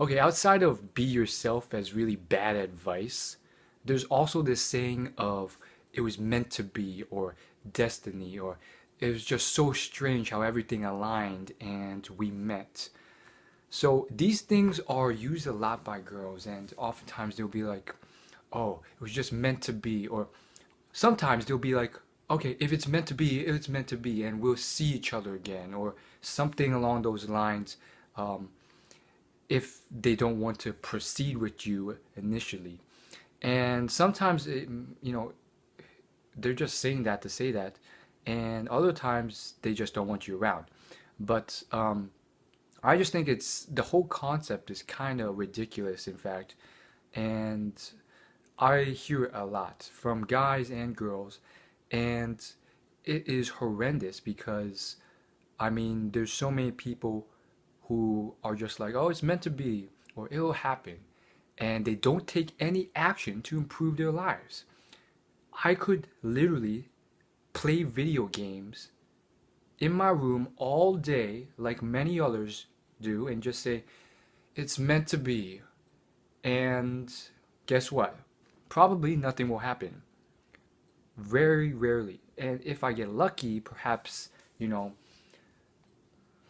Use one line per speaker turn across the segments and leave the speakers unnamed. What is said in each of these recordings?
Okay, outside of be yourself as really bad advice, there's also this saying of it was meant to be or destiny or it was just so strange how everything aligned and we met. So these things are used a lot by girls and oftentimes they'll be like, "Oh, it was just meant to be," or sometimes they'll be like, "Okay, if it's meant to be, it's meant to be and we'll see each other again," or something along those lines. Um, if they don't want to proceed with you initially. And sometimes, they're just saying that to say that. And other times, they just don't want you around. But I just think it's the whole concept is kind of ridiculous, in fact. And I hear it a lot from guys and girls. And it is horrendous because, I mean, there's so many people who are just like, oh, it's meant to be, or it'll happen, and they don't take any action to improve their lives. I could literally play video games in my room all day, like many others do, and just say, it's meant to be. And guess what? Probably nothing will happen. Very rarely. And if I get lucky, perhaps, you know,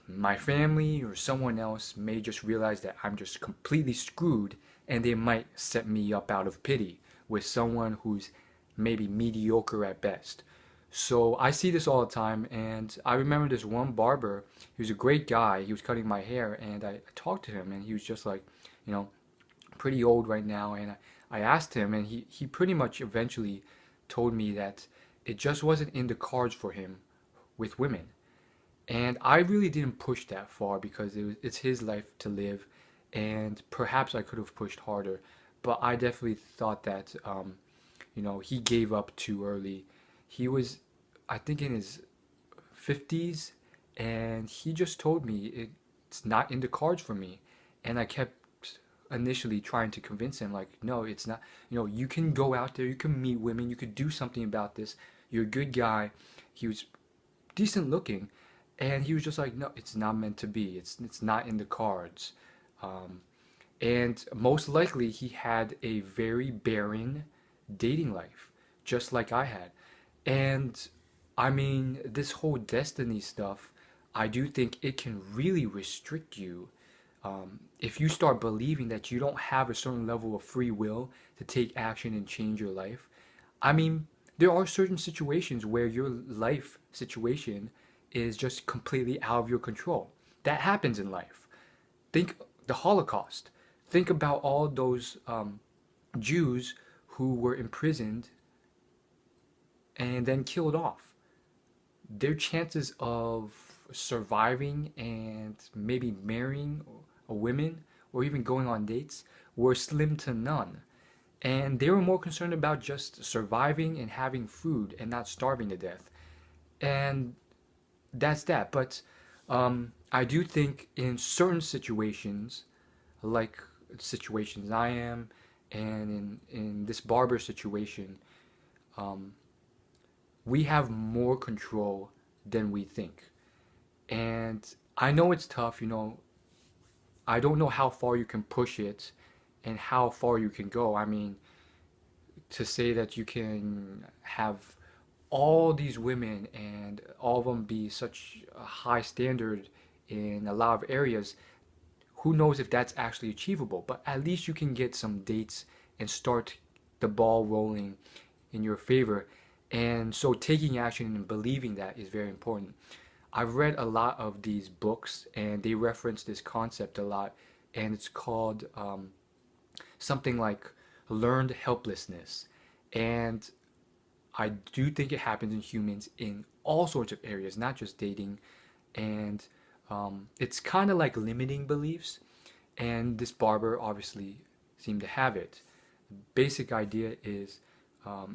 my family or someone else may just realize that I'm just completely screwed and they might set me up out of pity with someone who's maybe mediocre at best. So I see this all the time, and I remember this one barber. He was a great guy. He was cutting my hair, and I talked to him, and he was just like, you know, pretty old right now. And I asked him, and he pretty much eventually told me that it just wasn't in the cards for him with women. And I really didn't push that far because it's his life to live, and perhaps I could have pushed harder. But I definitely thought that, he gave up too early. He was, I think, in his 50s, and he just told me it's not in the cards for me. And I kept initially trying to convince him, like, no, it's not. You can go out there, you can meet women, you could do something about this. You're a good guy. He was decent looking, and he was just like, no, it's not meant to be. It's not in the cards. Um, and most likely he had a very barren dating life, just like I had. And I mean, this whole destiny stuff, I do think it can really restrict you. If you start believing that you don't have a certain level of free will to take action and change your life, I mean, there are certain situations where your life situation is just completely out of your control. That happens in life. Think the Holocaust. Think about all those Jews who were imprisoned and then killed off. Their chances of surviving and maybe marrying a woman or even going on dates were slim to none. And they were more concerned about just surviving and having food and not starving to death. And that's that. But I do think in certain situations, like situations I am, and in this barber situation, um, we have more control than we think. And I know it's tough, I don't know how far you can push it and how far you can go. I mean, to say that you can have all these women and all of them be such a high standard in a lot of areas, who knows if that's actually achievable? But at least you can get some dates and start the ball rolling in your favor. And so taking action and believing that is very important. I've read a lot of these books and they reference this concept a lot, and it's called something like learned helplessness. And I do think it happens in humans in all sorts of areas, not just dating. And it's kind of like limiting beliefs. And this barber obviously seemed to have it. The basic idea is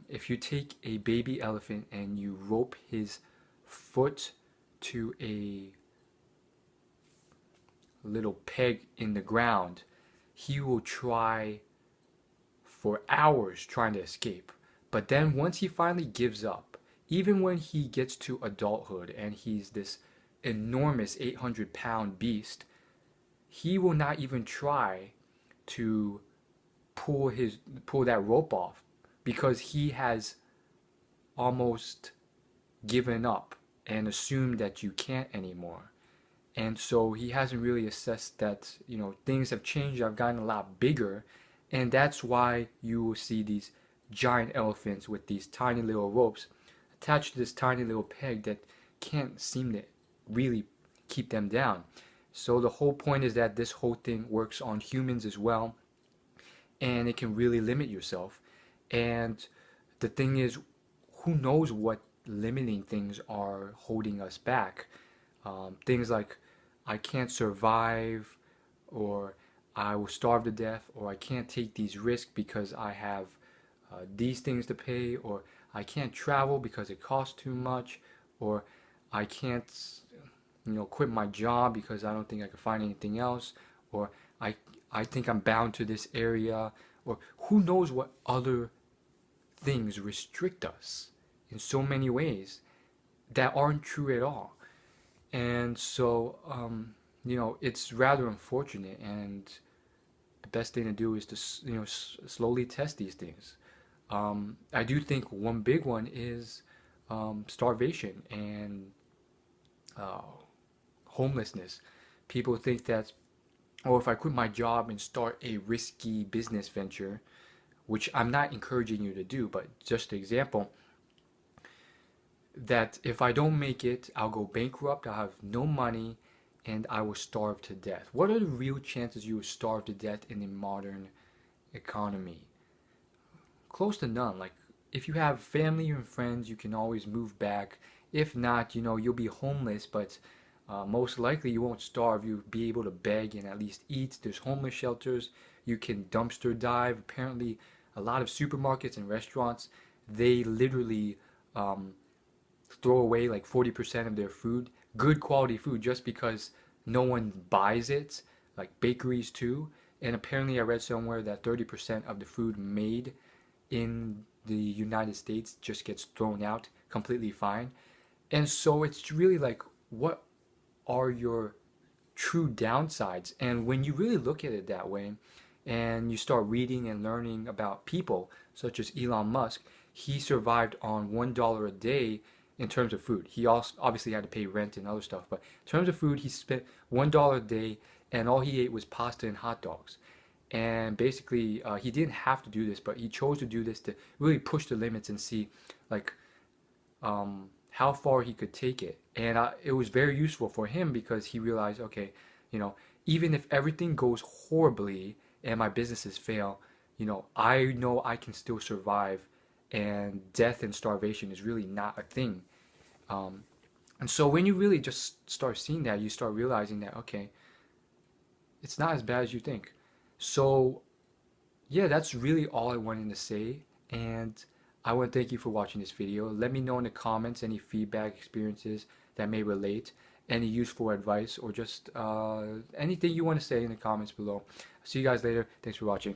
if you take a baby elephant and you rope his foot to a little peg in the ground, he will try for hours trying to escape. But then once he finally gives up, even when he gets to adulthood and he's this enormous 800-pound beast, he will not even try to pull that rope off because he has almost given up and assumed that you can't anymore. And so he hasn't really assessed that, things have changed, I've gotten a lot bigger, and that's why you will see these giant elephants with these tiny little ropes attached to this tiny little peg that can't seem to really keep them down. So the whole point is that this whole thing works on humans as well, and it can really limit yourself. And the thing is, who knows what limiting things are holding us back? Things like I can't survive, or I will starve to death, or I can't take these risks because I have these things to pay, or I can't travel because it costs too much, or I can't, quit my job because I don't think I can find anything else, or I I think I'm bound to this area, or who knows what other things restrict us in so many ways that aren't true at all. And so, it's rather unfortunate. And the best thing to do is to, slowly test these things. I do think one big one is starvation and uh, homelessness. People think that, oh, if I quit my job and start a risky business venture, which I'm not encouraging you to do, but just an example, that if I don't make it, I'll go bankrupt, I'll have no money, and I will starve to death. What are the real chances you will starve to death in the modern economy? Close to none. Like, if you have family and friends, you can always move back. If not, you'll be homeless, but most likely you won't starve. You'll be able to beg and at least eat. There's homeless shelters. You can dumpster dive. Apparently, a lot of supermarkets and restaurants, they literally um, throw away like 40% of their food, good quality food, just because no one buys it, like bakeries too. And apparently, I read somewhere that 30% of the food made in the United States just gets thrown out completely fine. And so it's really like, what are your true downsides? And when you really look at it that way, and you start reading and learning about people such as Elon Musk, he survived on $1 a day in terms of food. He also obviously had to pay rent and other stuff, but in terms of food, he spent $1 a day, and all he ate was pasta and hot dogs. And basically, he didn't have to do this, but he chose to do this to really push the limits and see, like, how far he could take it. And it was very useful for him because he realized, okay, even if everything goes horribly and my businesses fail, I know I can still survive, and death and starvation is really not a thing. Um, and so when you really just start seeing that, you start realizing that, okay, it's not as bad as you think. So yeah, that's really all I wanted to say. And I want to thank you for watching this video. Let me know in the comments any feedback, experiences that may relate, any useful advice, or just anything you want to say in the comments below. See you guys later. Thanks for watching.